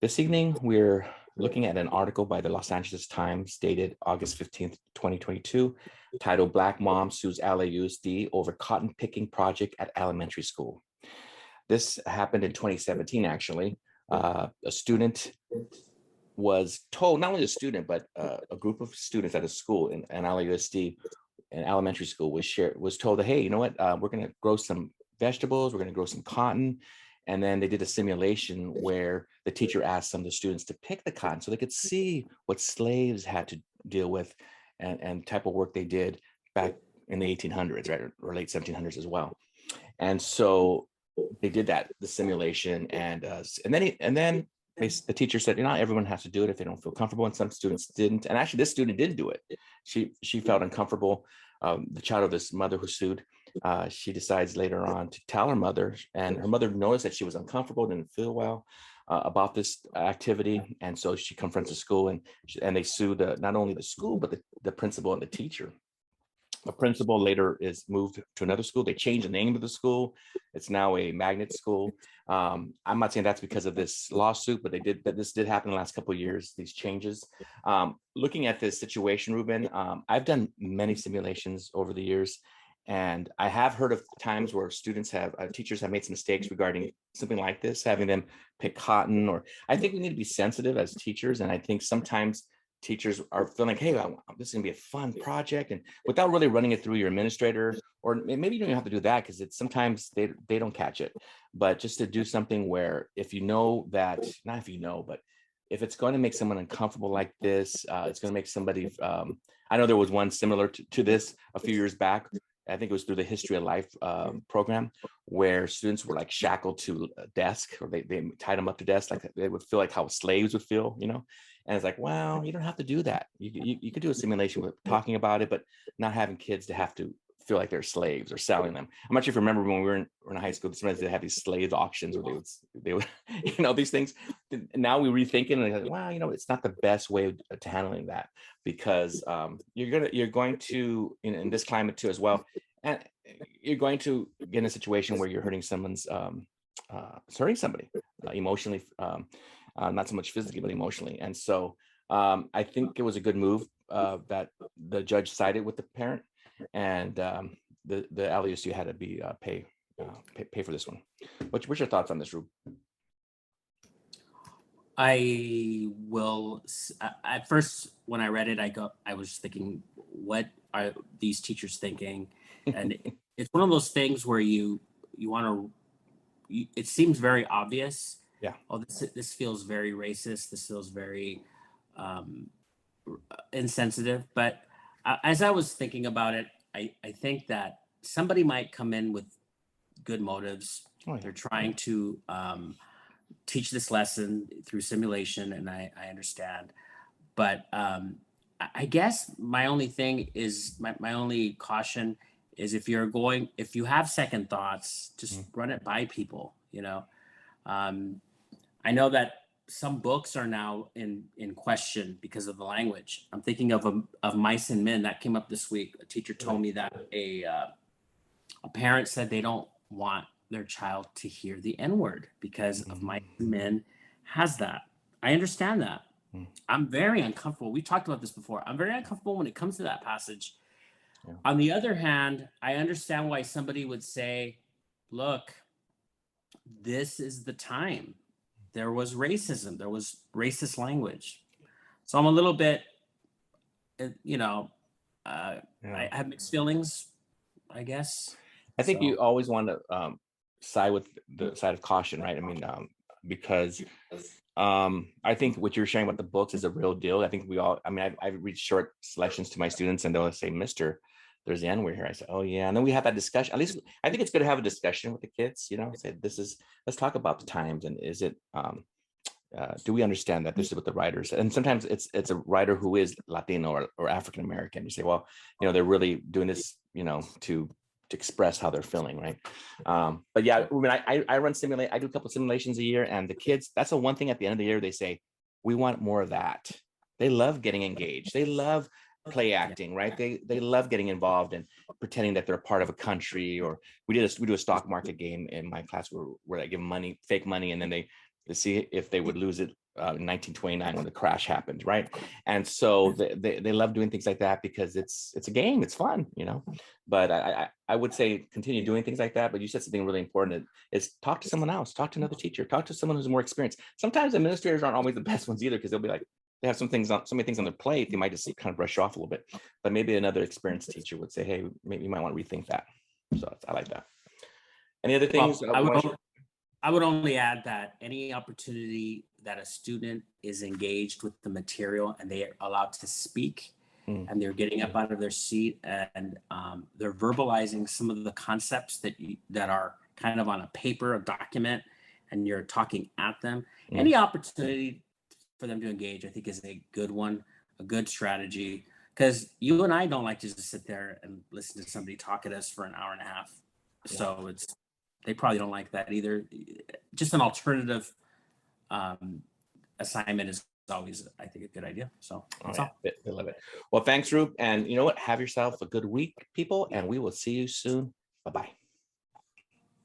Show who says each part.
Speaker 1: This evening, we're looking at an article by the Los Angeles Times dated August 15th, 2022, titled Black Mom Sues LAUSD Over Cotton Picking Project at Elementary School. This happened in 2017, actually. A student was told, not only a student, but a group of students at a school in LAUSD, an elementary school, was told that, hey, you know what, we're going to grow some vegetables, we're going to grow some cotton. And then they did a simulation where the teacher asked some of the students to pick the cotton so they could see what slaves had to deal with and type of work they did back in the 1800s, right, or late 1700s as well. And so they did that, the simulation, and then the teacher said, not everyone has to do it if they don't feel comfortable, and some students didn't. And actually, this student did do it. She felt uncomfortable. The child of this mother who sued, she decides later on to tell her mother, and her mother noticed that she was uncomfortable, didn't feel well about this activity, and so she confronts the school, and they sue not only the school but the principal and the teacher. The principal later is moved to another school. They changed the name of the school. It's now a magnet school. I'm not saying that's because of this lawsuit, but this did happen in the last couple of years, these changes. Looking at this situation, Ruben, I've done many simulations over the years, and I have heard of times where teachers have made some mistakes regarding something like this, having them pick cotton, or I think we need to be sensitive as teachers. And I think sometimes teachers are feeling like, hey, this is gonna be a fun project, and without really running it through your administrator, or maybe you don't even have to do that because sometimes they don't catch it, but just to do something where if you know that, not if you know, but if it's going to make someone uncomfortable like this, it's going to make somebody, I know there was one similar to this a few years back. I think it was through the History of Life program, where students were like shackled to a desk, or they tied them up to desks, like they would feel like how slaves would feel, And it's like, well, you don't have to do that. You could do a simulation with talking about it, but not having kids to have to feel like they're slaves or selling them. I'm not sure if you remember when we were in high school, sometimes they had these slave auctions where they would these things. Now we rethink it and like, wow, it's not the best way to handling that, because you're going to in this climate too as well, and you're going to get in a situation where you're hurting somebody's hurting somebody emotionally, not so much physically but emotionally. And so I think it was a good move that the judge sided with the parent, and the LUSU had to be pay for this one. What's your thoughts on this, Rube?
Speaker 2: I will. At first, when I read it, I was thinking, what are these teachers thinking? And it's one of those things where you want to. It seems very obvious.
Speaker 1: Yeah.
Speaker 2: Oh, this feels very racist. This feels very insensitive. But as I was thinking about it, I think that somebody might come in with good motives.
Speaker 1: Oh, yeah.
Speaker 2: They're trying to teach this lesson through simulation, and I understand. But I guess my only thing is, my only caution is, if you have second thoughts, just run it by people. I know that some books are now in question because of the language. I'm thinking of Mice and Men that came up this week. A teacher told me that a parent said they don't want their child to hear the N-word because of Mice and Men has that. I understand that. I'm very uncomfortable. We talked about this before. I'm very uncomfortable when it comes to that passage. Yeah. On the other hand, I understand why somebody would say, look, this is the time. There was racism. There was racist language. So I'm a little bit, I have mixed feelings, I guess.
Speaker 1: I think you always want to side with the side of caution, right? I mean, because I think what you're sharing about the books is a real deal. I think I've read short selections to my students, and they'll say, Mister, there's the N-word here. I said, oh yeah. And then we have that discussion. At least I think it's good to have a discussion with the kids, say, let's talk about the times. And is it, do we understand that this is what the writers, and sometimes it's a writer who is Latino or African-American. You say, well, they're really doing this, to express how they're feeling, right? But yeah, I run I do a couple of simulations a year, and the kids, that's the one thing at the end of the year, they say, we want more of that. They love getting engaged. They love play acting, right? They love getting involved and pretending that they're a part of a country. Or we do a stock market game in my class where I give them money, fake money, and then they see if they would lose it 1929 when the crash happened, right? And so they love doing things like that because it's a game, it's fun, you know. But I would say continue doing things like that. But you said something really important is talk to someone else, talk to another teacher, talk to someone who's more experienced. Sometimes administrators aren't always the best ones either, because they'll be like, they have so many things on their plate, they might just kind of brush off a little bit. But maybe another experienced teacher would say, hey, maybe you might want to rethink that. So I like that. Any other things?
Speaker 2: Well, I would only add that any opportunity that a student is engaged with the material and they are allowed to speak, and they're getting up out of their seat and they're verbalizing some of the concepts that are kind of on a paper, a document, and you're talking at them. Any opportunity for them to engage, I think, is a good one, a good strategy. Because you and I don't like to just sit there and listen to somebody talk at us for an hour and a half. So they probably don't like that either. Just an alternative assignment is always, I think, a good idea. So that's all.
Speaker 1: They love it. Well, thanks, Rube. And you know what? Have yourself a good week, people, and we will see you soon. Bye-bye.